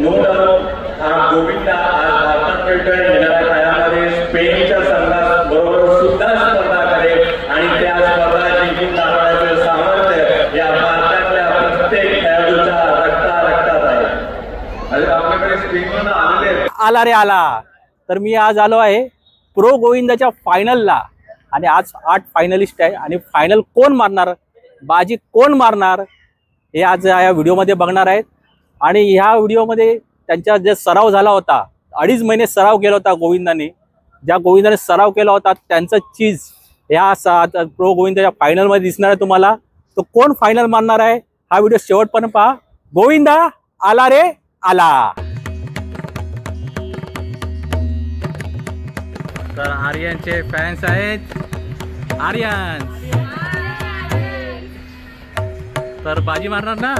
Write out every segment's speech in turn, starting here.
हा गोविंदा आज भारतात खेळतोय. येणाऱ्या काळामध्ये स्पेनच्या संघाबरोबर सुद्धा स्पर्धा करेल आणि त्या स्पर्धा जिंकून दाखवण्याचं सामर्थ्य या भारतातल्या प्रत्येक खेळाडूच्या रक्तात आहे. आपल्याकडे स्पेनमधून आलेले आला रे आला. तर मी आज आलो आहे प्रो गोविंदाच्या फायनलला आणि आज 8 फायनलिस्ट आहे आणि फायनल कोण मारणार, बाजी कोण मारणार हे आज या व्हिडिओमध्ये बघणार आहेत. आणि ह्या व्हिडिओमध्ये त्यांचा जे सराव झाला होता, 2.5 महिने सराव केला होता गोविंदाने, ज्या गोविंदाने सराव केला होता त्यांचं चीज ह्या प्रो गोविंदाच्या फायनलमध्ये दिसणार आहे तुम्हाला. तो कोण फायनल मारणार आहे हा व्हिडिओ शेवटपर्यंत पहा. गोविंदा आला रे आला. तर आर्यनचे फॅन्स आहेत. आर्यन तर बाजी मारणार ना.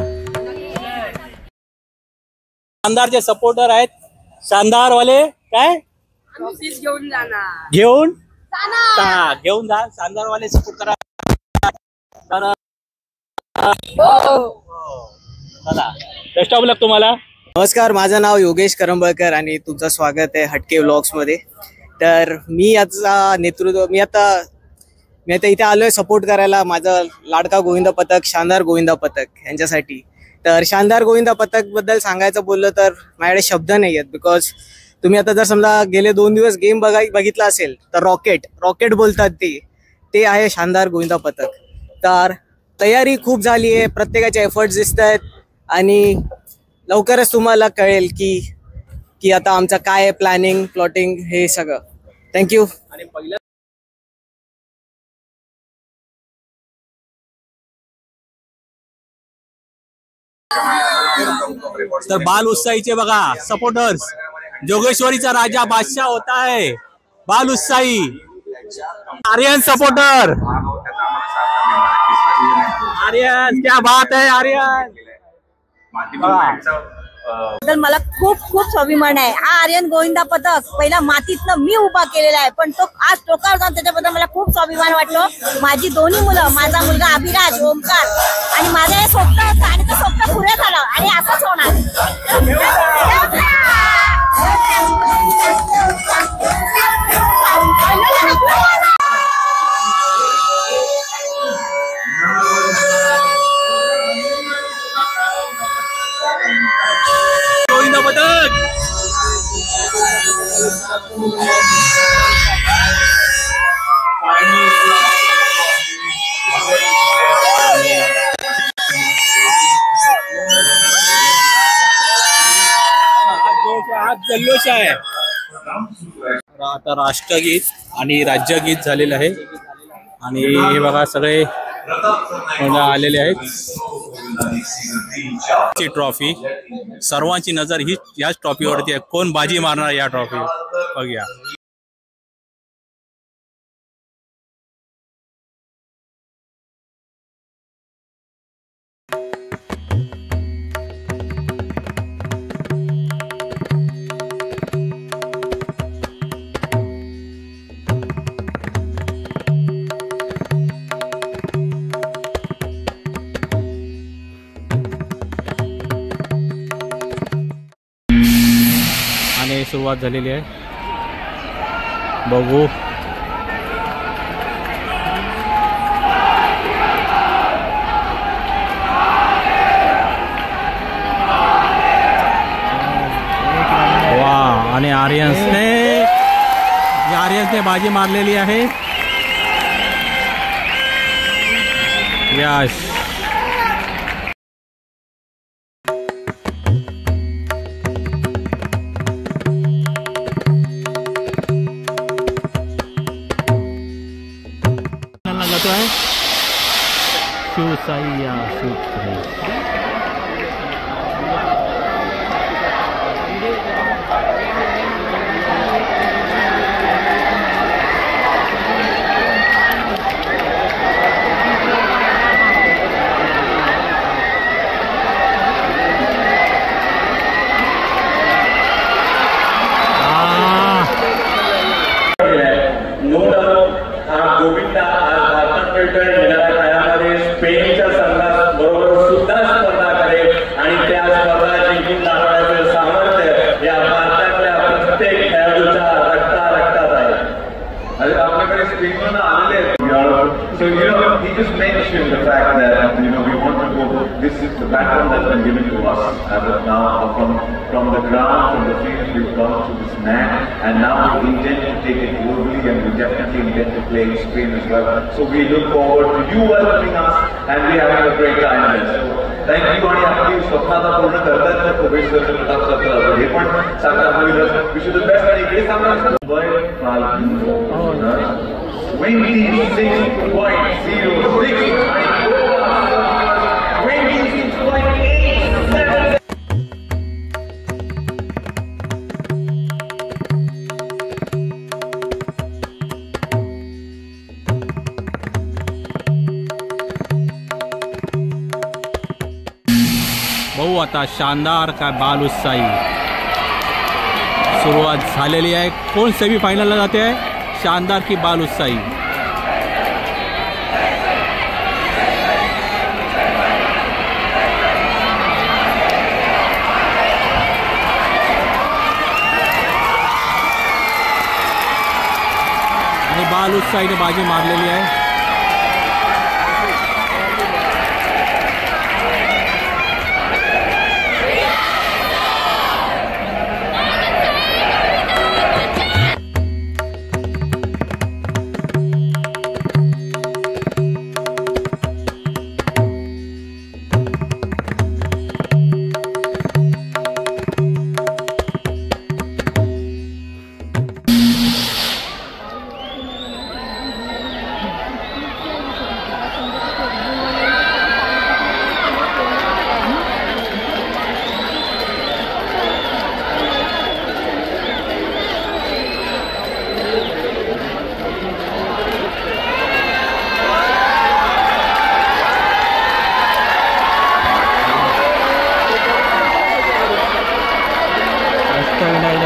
शानदारचे सपोर्टर आहेत. शानदारवाले काय घेऊन जाणार, घेऊन जा. शानदारवाले सपोर्ट करा. तर चला बेस्ट ऑफ लक तुम्हाला. नमस्कार, माझं नाव योगेश करंबळकर आणि तुमचं स्वागत आहे हटके व्लॉग्समध्ये. तर मी आता इथे आलोय सपोर्ट करायला माझं लाडका गोविंदा पथक, शानदार गोविंदा पथक यांच्यासाठी. तर शानदार गोविंदा पथक बद्दल सांगायचं बोललं तर माझ्याकडे शब्द नाही आहेत. बिकॉज तुम्ही आता जर समजा गेले 2 दिवस गेम बघितला असेल तर रॉकेट बोलतात ते आहे शानदार गोविंदा पथक. तर तयारी खूप झाली आहे, प्रत्येकाचे एफर्ट्स दिसत आहेत आणि लवकरच तुम्हाला कळेल की आता आमचं काय आहे प्लॅनिंग, प्लॉटिंग हे सगळं. थँक्यू. आणि पहिल्या तर बाल उत्साहीचे बघा सपोर्टर्स. जोगेश्वरीचा राजा बादशाह होता है बाल उत्साही. आर्यन सपोर्टर. आर्यन क्या बात है आर्यन. तर मला खूप खूप स्वाभिमान आहे. हा आर्यन गोविंदा पथक पहिला मातीतनं मी उभा केलेला आहे, पण तो आज टोकावर जाऊन त्याच्याबद्दल मला खूप स्वाभिमान वाटलो. माझी दोन्ही मुलं, माझा मुलगा अभिराज, ओमकार आणि माझं हे स्वप्न होतं आणि ते स्वप्न पुरे झालं आणि असंच होणार. गोविंदा पथक आज जल्लोष आहे. आता राष्ट्रगीत आणि राज्यगीत झालेलं आहे आणि हे बघा सगळे आलेले आहेत. ट्रॉफी सर्वांची नजर ही याच ट्रॉफीवरती आहे. कोण बाजी मारणार या ट्रॉफी बघूया. आणि सुरुवात झालेली आहे. बघू वा. आणि आर्यन्सने बाजी मारलेली आहे. यश है शिवसाईया सूत्र. गोविंदा आज भारतात खेळतोय. येणाऱ्या काळामध्ये स्पेनच्या संघाबरोबर सुद्धा So, he just mentioned the fact that, we want to go, this is the platform that's been given to us as of now, from the ground, from the fields, we've gone to this man, and now we intend to take it globally, and we definitely intend to play in Spain as well. So we look forward to you welcoming us, and we having a great time there. So thank you, आणि आपली स्वप्न आता पूर्ण करतात ना प्रवेश प्रताप सत्र हे पण साकार होईलच. Wish you the best. आणि इकडे सांगा 26.86. भाऊ आता शानदार काय बाल उत्साही सुरुवात झालेली आहे. कोण सेमीफायनलला जाते आहे? शानदार की बाल उत्साही. आणि बाल उत्साहीने बाजी मारलेली आहे.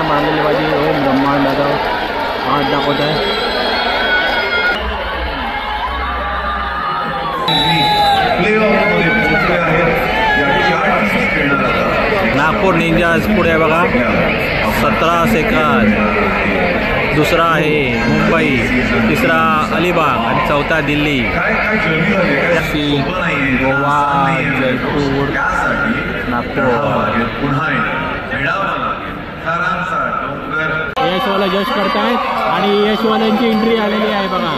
मारलेली बाजी ओम ब्रह्मांड दादा आज दाखवत आहे. नागपूर निंजाज पुढे बघा 17 सेकंद. दुसरा आहे मुंबई, तिसरा अलिबाग आणि चौथा दिल्ली. गोवा, जयपूर, नागपूर. यशवाला जज करतायत आणि यशवाल्यांची एंट्री आलेली आहे बघा.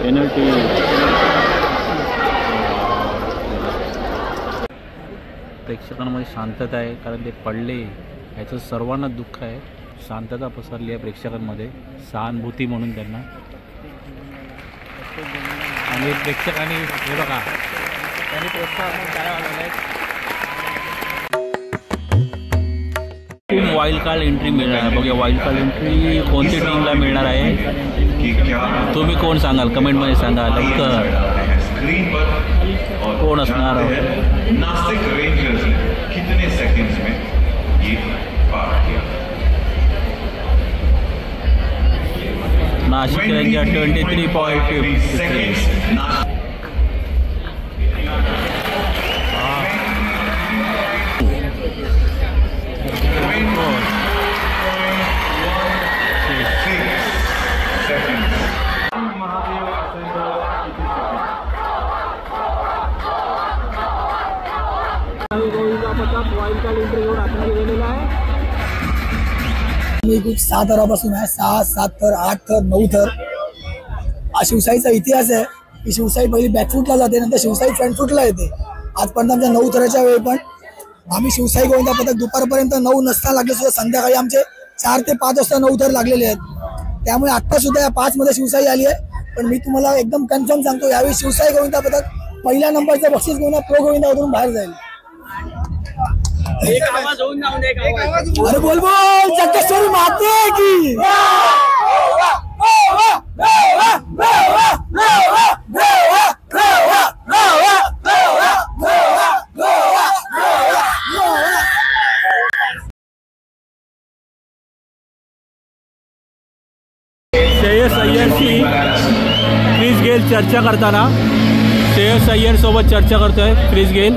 पेनल्टी. प्रेक्षकांमध्ये शांतता आहे कारण ते पडले याचं सर्वांना दुःख आहे. शांतता पसरली आहे प्रेक्षकांमध्ये, सहानुभूती म्हणून त्यांना. आणि प्रेक्षकांनी हे बघा त्यांनी प्रोत्साहन काय वाढवलं आहे. टीम वाईल्ड कार्ड एंट्री मिळणार आहे. बघा वाईल्ड कार्ड एंट्री कोणती टीमला मिळणार आहे तुम्ही कोण सांगाल कमेंटमध्ये सांगा लवकर. कोण असणार. नासिक रेंजर्स ने कितने सेकंड्स में ये पार किया. नाशिक रेंजर 23.53. मी खूप 6 थरापासून आहे. 6, 7 थर, 8 थर, 9 थर हा शिवशाहीचा इतिहास आहे की शिवशाही पहिली बॅकफूटला जाते, नंतर शिवशाही फ्रंटफूटला येते. आजपर्यंत आमच्या 9 थराच्या वेळी पण आम्ही शिवशाही गोविंदा पथक दुपारपर्यंत 9 नसता लागले सुद्धा संध्याकाळी आमचे 4 ते 5 वाजता 9 थर लागलेले आहेत. त्यामुळे आत्ता सुद्धा या 5 मध्ये शिवशाही आली आहे. पण मी तुम्हाला एकदम कन्फर्म सांगतो यावेळी शिवशाही गोविंदा पथक पहिल्या नंबरचं बक्षीस घेऊन प्रो गोविंदामधून बाहेर जाईल. अरे बोल बोल जगेश्वरी माते की. श्रेयस अय्यरशी क्रिस गेल चर्चा करताना. श्रेयस अय्यर सोबत चर्चा करतोय क्रिस गेल.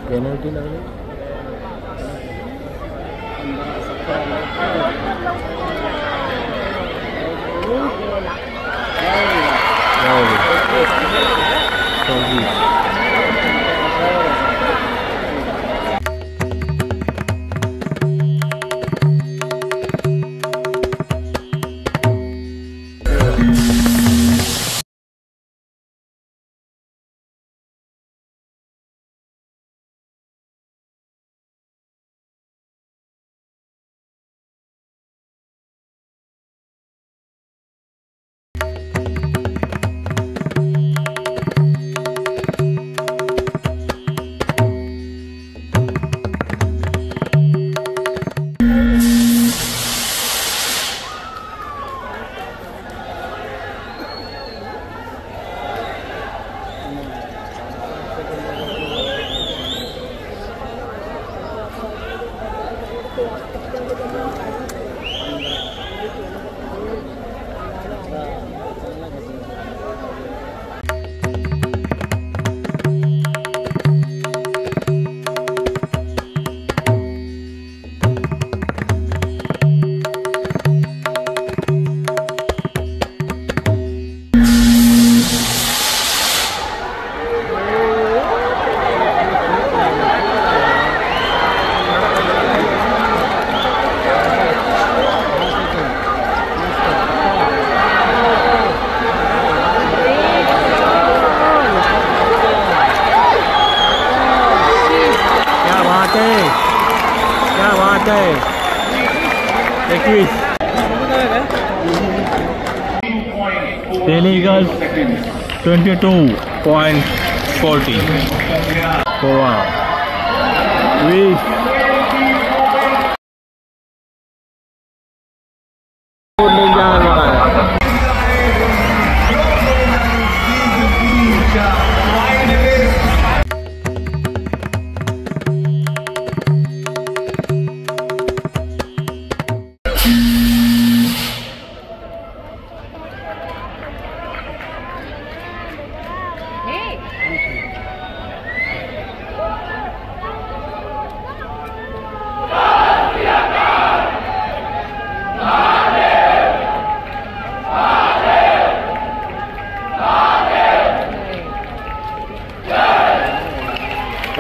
पेनल्टी लागली. Senegal 22.40. Wow.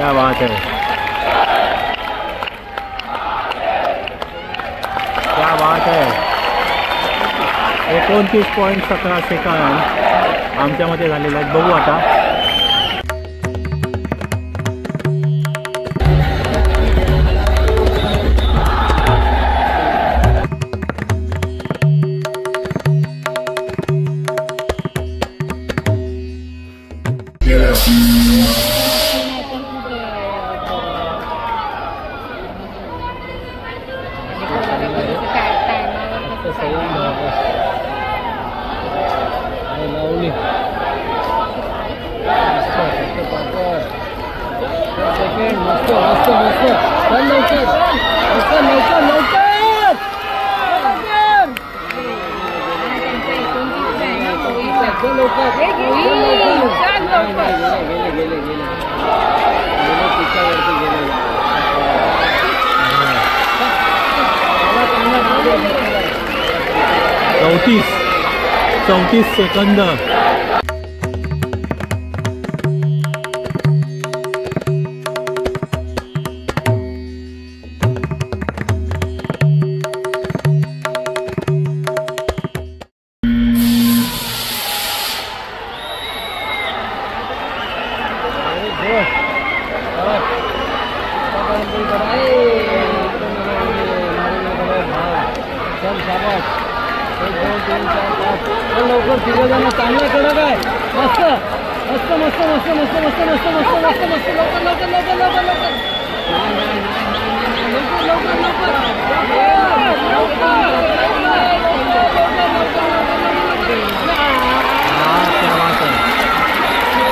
क्या बात है, क्या बात आहे. 29.17 सेकंद आमच्यामध्ये झालेले आहेत. बघू आता. चौतीस सेकंद. लवकर तिघजण चांगलं कडक आहे. मस्त मस्त मस्त मस्त मस्त मस्त मस्त मस्त मस्त मस्त लवकर लवकर लवकर लवकर लवकर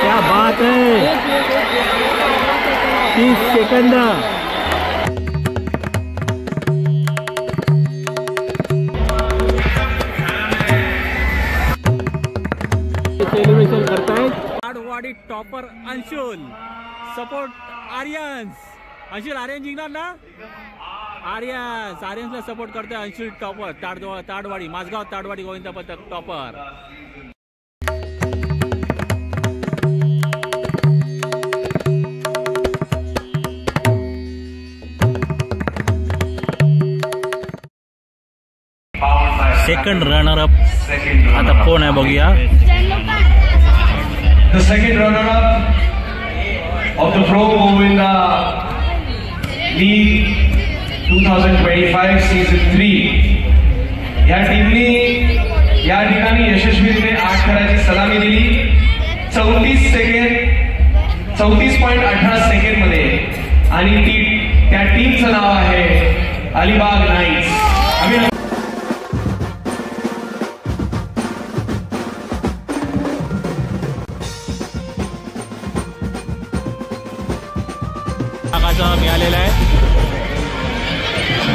क्या बात है. 30 सेकंद. सेलिब्रेशन करतायत. Tadwadi topper Anshul, support Aryans. अंशुल आर्यन जिंकणार ना. आर्यन्सला सपोर्ट करतोय अंशुल टॉपर. ताडवाडी माझगाव ताडवाडी गोविंद पथक टॉपर. सेकंड रनर अप आता कोण आहे बघूया. The second runner-up of the Pro Govinda League 2025 Season 3 या टीमने या ठिकाणी यशस्वीरित्या 8 थराची सलामी दिली. 34.18 सेकंड मध्ये. आणि त्या टीमचं नाव आहे अलिबाग नाईट्स. मिळालेला आहे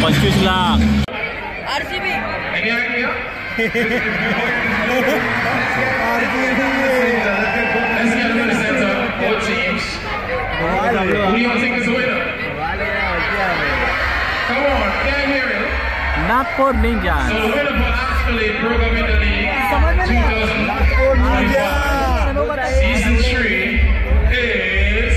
25 lakh. Nagpur ninjas. Season 3 is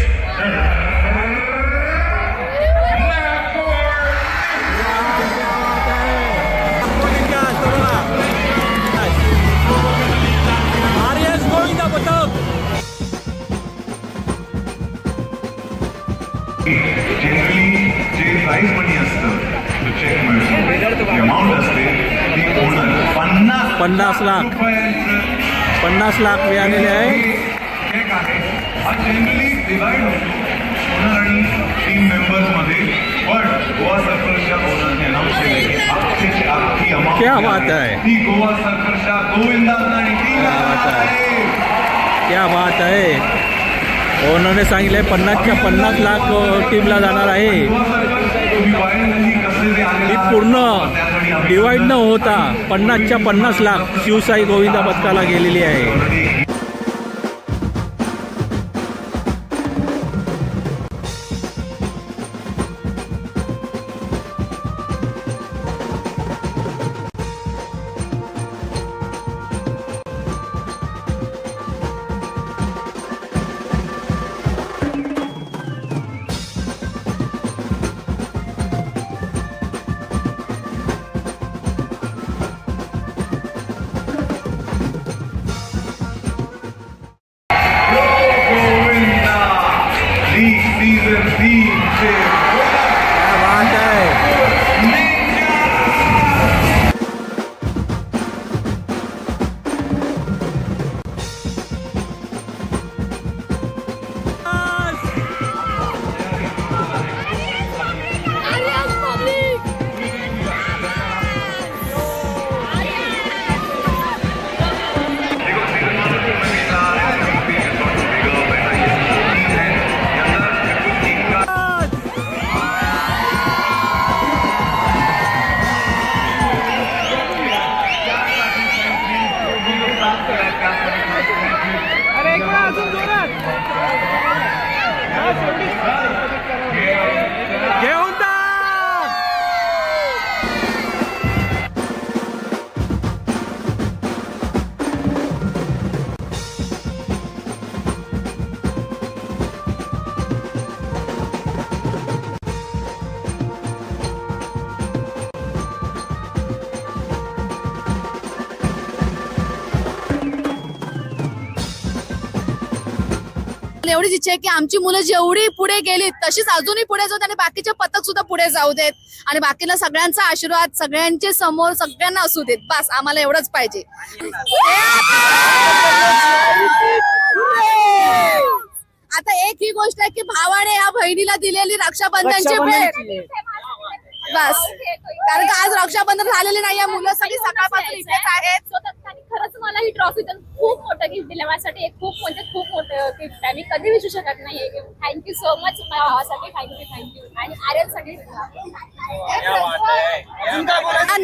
generally जे प्राइस मनी असतं चेक मिळतो अमाऊंट असते ती ओनर 50 लाख 50 लाख मिळालेले आहे. चेक आहे हा जनरली डिवाइड होतो ओनर आणि टीम मेंबर्स मध्ये. पण गोवा सर्कलच्या ओनरने अनाउन्स केले की आपली अमाऊंट क्या बात आहे. ती गोवा सर्कलच्या गोविंदा आणि टीमला आहे. क्या बात आहे. ओनरने सांगितले 50च्या 50 लाख टीमला जाणार आहे. ही पूर्ण डिवाइड न होता 50च्या 50 लाख शिवसाई गोविंदा पथकाला गेलेली आहे. एवढीच इच्छा आहे की आमची मुलं जेवढी पुढे गेली तशीच अजूनही पुढे जाऊत आणि बाकीचे पथक सुद्धा पुढे जाऊ देत आणि बाकीला सगळ्यांचा आशीर्वाद सगळ्यांचे समोर सगळ्यांना असू देत. बस आम्हाला एवढंच पाहिजे. आता एक ही गोष्ट आहे की भावाने या बहिणीला दिलेली रक्षाबंधनची भेट बस, कारण का आज रक्षाबंधन झालेले नाही. या मुलं सगळी सकाळपासून इथेच आहेत. खरंच मला ही ट्रॉफी तर खूप मोठं गिफ्ट दिलं माझ्यासाठी. एक खूप मोठं गिफ्ट आहे. मी कधी विसरू शकत नाही. थँक्यू सो मच माझ्या भावासाठी. थँक्यू आणि आर्यनसाठी.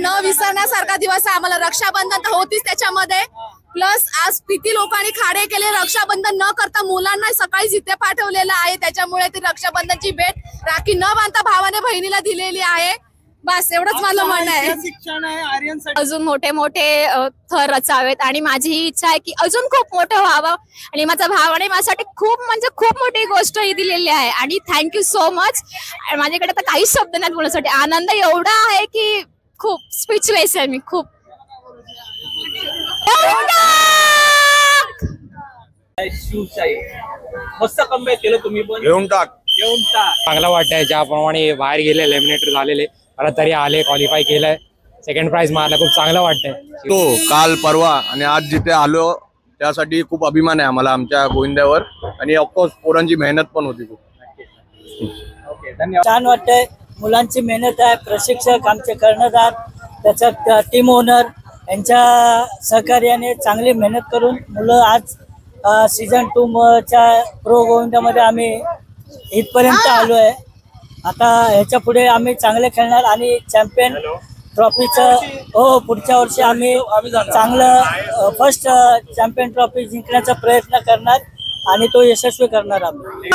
न विसरण्यासारखा दिवस आहे आम्हाला. रक्षाबंधन तर होतीच त्याच्यामध्ये, प्लस आज किती लोकांनी खाडे केले रक्षाबंधन न करता मुलांना सकाळी इथे पाठवलेलं आहे. त्याच्यामुळे ती रक्षाबंधनची भेट राखी न बांधता भावाने बहिणीला दिलेली आहे. बस एवढंच माझं म्हणणं आहे. शिक्षण आहे आर्यनसाठी. अजून मोठे मोठे थर रचावेत आणि माझी ही इच्छा आहे की अजून खूप मोठं व्हावं आणि माझा भावाने माझ्यासाठी खूप म्हणजे खूप मोठी गोष्ट ही दिलेली आहे आणि थँक्यू सो मच. माझ्याकडे तर काहीच शब्द नाहीत बोलण्यासाठी. आनंद एवढा आहे की खूप स्पीचलेस आहे मी. खूप शिवशाही मस्त कमबॅक केलं तुम्ही पण. घेऊन टाक. चांगलं वाटतंय. ज्याप्रमाणे बाहेर गेले एलिमिनेटर झालेले परत तरी आले, क्वालिफाय केलंय, सेकंड प्राइज मारला, खूप चांगलं वाटतंय. तो काल परवा आणि आज जिथे आलो त्यासाठी खूप अभिमान आहे आम्हाला आमच्या गोविंद्यावर आणि ऑफकोर्स पोरांची मेहनत पण होती खूप. धन्यवाद. छान वाटतंय. मुलांची मेहनत आहे. प्रशिक्षक आमचे कर्णधार, त्याच्यात टीम ओनर यांच्या सहकार्याने चांगली मेहनत करून मुलं आज सीझन 2 च्या प्रो गोविंदामध्ये आम्ही इथपर्यंत आलो आहे. आता ह्याच्या पुढे आम्ही चांगले खेळणार आणि चॅम्पियन ट्रॉफीचं पुढच्या वर्षी आम्ही चांगलं फर्स्ट चॅम्पियन ट्रॉफी जिंकण्याचा प्रयत्न करणार आणि तो यशस्वी करणार. आम्ही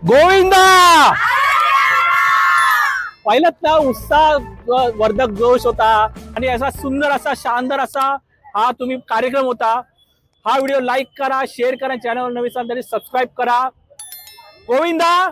गोविंदा पहिलाच ना उत्साह वर्धक जोश होता आणि असा सुंदर असा शानदार असा हा तुम्ही कार्यक्रम होता. हा व्हिडिओ लाईक करा, शेअर करा, चॅनल नवीन असाल तरी सबस्क्राईब करा. गोविंदा